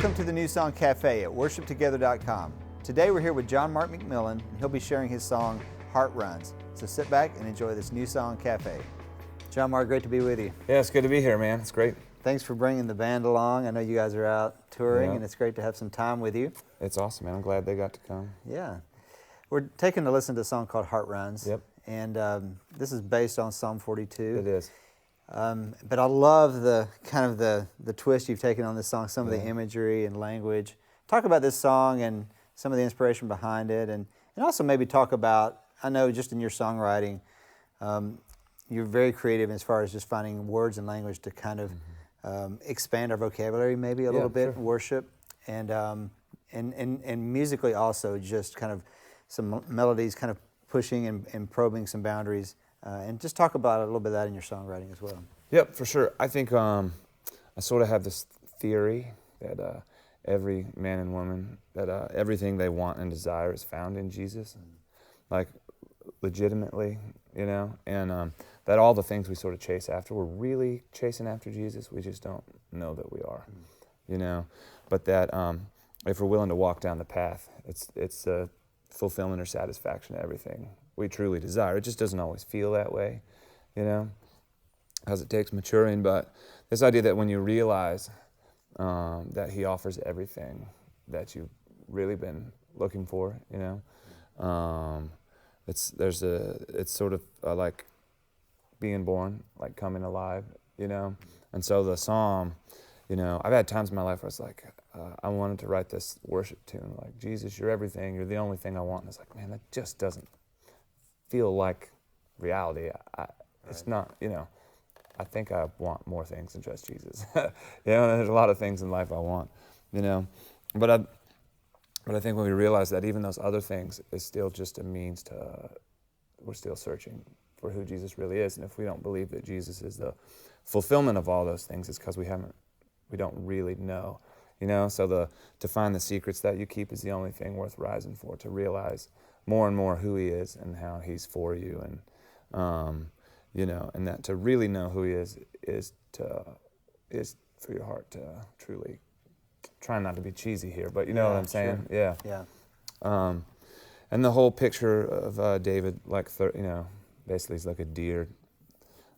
Welcome to the New Song Cafe at worshiptogether.com. Today we're here with John Mark McMillan, and he'll be sharing his song, Heart Runs. So sit back and enjoy this New Song Cafe. John Mark, great to be with you. Yeah, it's good to be here, man. It's great. Thanks for bringing the band along. I know you guys are out touring, Yeah. and it's great to have some time with you. It's awesome, man. I'm glad they got to come. Yeah. We're taking a listen to a song called Heart Runs. Yep. And this is based on Psalm 42. It is. But I love the kind of the twist you've taken on this song, some of the Yeah. imagery and language. Talk about this song and some of the inspiration behind it, and also maybe talk about, I know just in your songwriting, you're very creative as far as just finding words and language to kind of expand our vocabulary maybe a little bit, sure. worship, and musically also just kind of some melodies kind of pushing and probing some boundaries. And just talk about a little bit of that in your songwriting as well. Yep, for sure. I think I sort of have this theory that every man and woman, that everything they want and desire is found in Jesus, like legitimately, you know, and that all the things we sort of chase after, we're really chasing after Jesus, we just don't know that we are, you know, but that if we're willing to walk down the path, it's fulfillment or satisfaction to everything we truly desire. It just doesn't always feel that way, you know, because it takes maturing. But this idea that when you realize that He offers everything that you've really been looking for, you know, it's sort of like being born, like coming alive, you know. And so the psalm, you know, I've had times in my life where it's like, I wanted to write this worship tune, like, Jesus, you're everything, you're the only thing I want. And it's like, man, that just doesn't feel like reality. It's not, you know, I think I want more things than just Jesus. You know, and there's a lot of things in life I want, you know. But I think when we realize that even those other things is still just a means to, we're still searching for who Jesus really is. And if we don't believe that Jesus is the fulfillment of all those things, it's because we don't really know. You know, so to find the secrets that you keep is the only thing worth rising for, to realize more and more who He is and how He's for you, and you know, and that to really know who He is for your heart to truly, try not to be cheesy here, but you know what I'm saying? Sure. Yeah. And the whole picture of David, like, you know, basically he's like a deer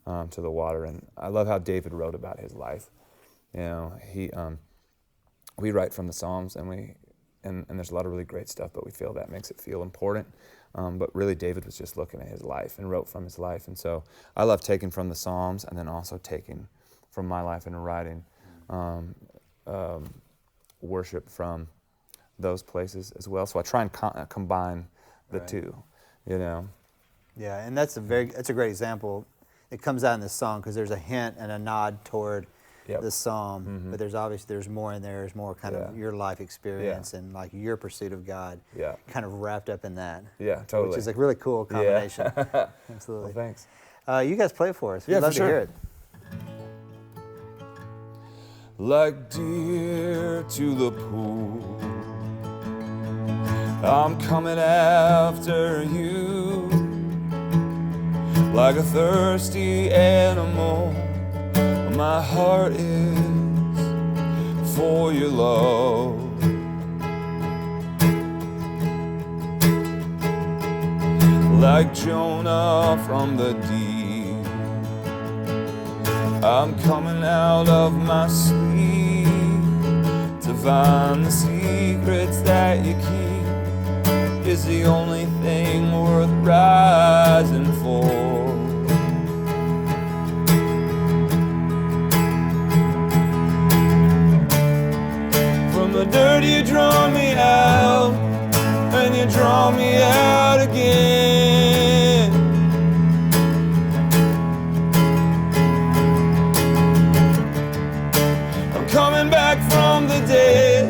to the water, and I love how David wrote about his life. You know, we write from the Psalms, and there's a lot of really great stuff, but we feel that makes it feel important. But really, David was just looking at his life and wrote from his life. And so I love taking from the Psalms and then also taking from my life and writing worship from those places as well. So I try and combine the two, you know. Yeah, and that's a great example. It comes out in this song because there's a hint and a nod toward the psalm, but there's more in there. There's more kind of your life experience and like your pursuit of God, kind of wrapped up in that. Yeah, totally. Which is a really cool combination. Yeah. Absolutely. Well, thanks. You guys play it for us. We'd Yeah, love for to sure. hear it. Like deer to the pool, I'm coming after you. Like a thirsty animal, my heart is for your love. Like Jonah from the deep, I'm coming out of my sleep to find the secrets that you keep is the only thing worth rising for. From the dirt you draw me out, and you draw me out again. I'm coming back from the dead,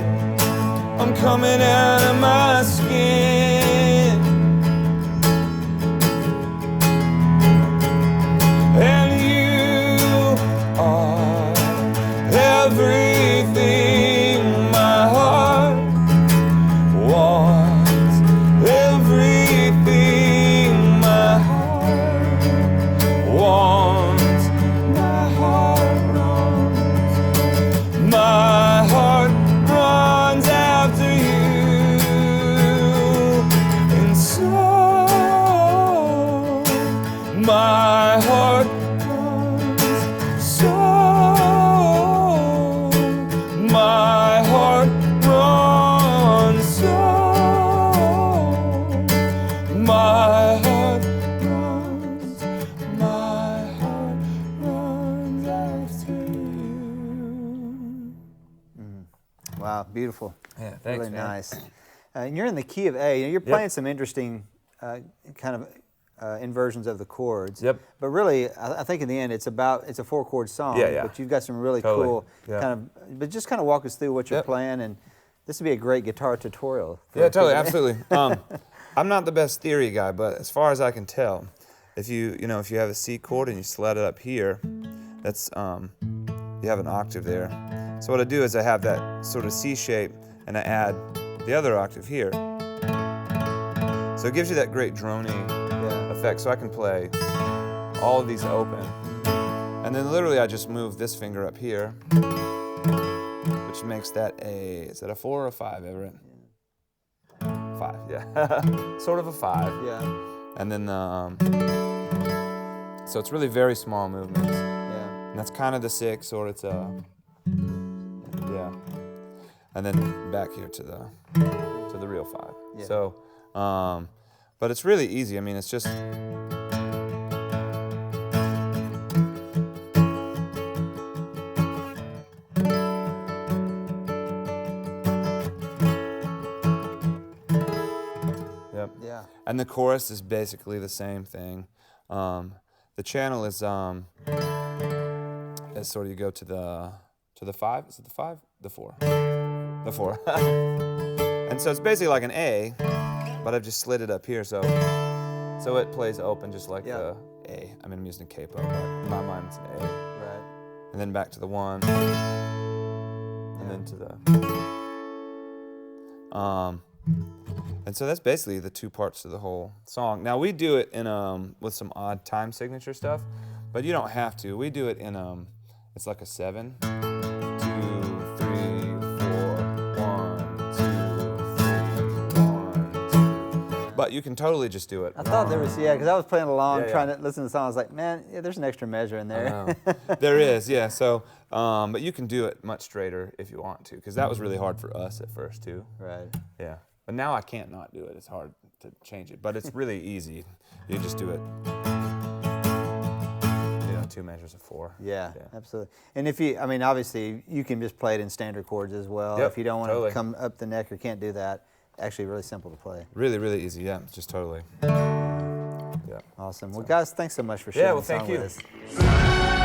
I'm coming out of my skin. And you are everything my heart wants, everything My heart runs, my heart runs after you. Wow, beautiful. Yeah, thanks, really man. nice. And you're in the key of A. You're playing some interesting kind of inversions of the chords. Yep. But really, I think in the end, it's a 4-chord song. Yeah, yeah. But you've got some really Totally. cool Yeah. kind of. But just kind of walk us through what you're playing, and this would be a great guitar tutorial. Yeah, totally, absolutely. I'm not the best theory guy, but as far as I can tell, if you have a C chord and you slide it up here, that's you have an octave there. So what I do is I have that sort of C shape, and I add the other octave here. So it gives you that great droning effect. So I can play all of these open, and then literally I just move this finger up here, which makes that is that a 4 or a 5, Everett? 5, yeah. Sort of a 5. Yeah. And then, so it's really very small movements. Yeah. And that's kind of the 6, or it's a, yeah. And then back here to the real 5. Yeah. So, but it's really easy. I mean, it's just, Yeah. and the chorus is basically the same thing. The channel is sort of you go to the 5. Is it the 5? The 4. The 4. And so it's basically like an A, but I've just slid it up here, so it plays open just like the A. I mean, I'm using a capo, but in my mind it's an A. Right. And then back to the 1, and then to the. And so that's basically the 2 parts to the whole song. Now we do it in with some odd time signature stuff, but you don't have to. We do it in it's like a 7, 2, 3, 4, 1, 2, 3, 1, 2. But you can totally just do it. I thought there was, because I was playing along, Yeah, trying to listen to the song. I was like, man, there's an extra measure in there. There is, yeah. So, but you can do it much straighter if you want to, because that was really hard for us at first too. Right. Yeah. But now I can't not do it. It's hard to change it, but it's really easy. You just do it. 2 measures of 4. Yeah, absolutely. And if you, obviously, you can just play it in standard chords as well. Yep, if you don't want totally. to come up the neck or can't do that, actually really simple to play. Really, really easy. Yeah, just totally. Yeah. Awesome. Well, guys, thanks so much for sharing well, the song thank you. with us.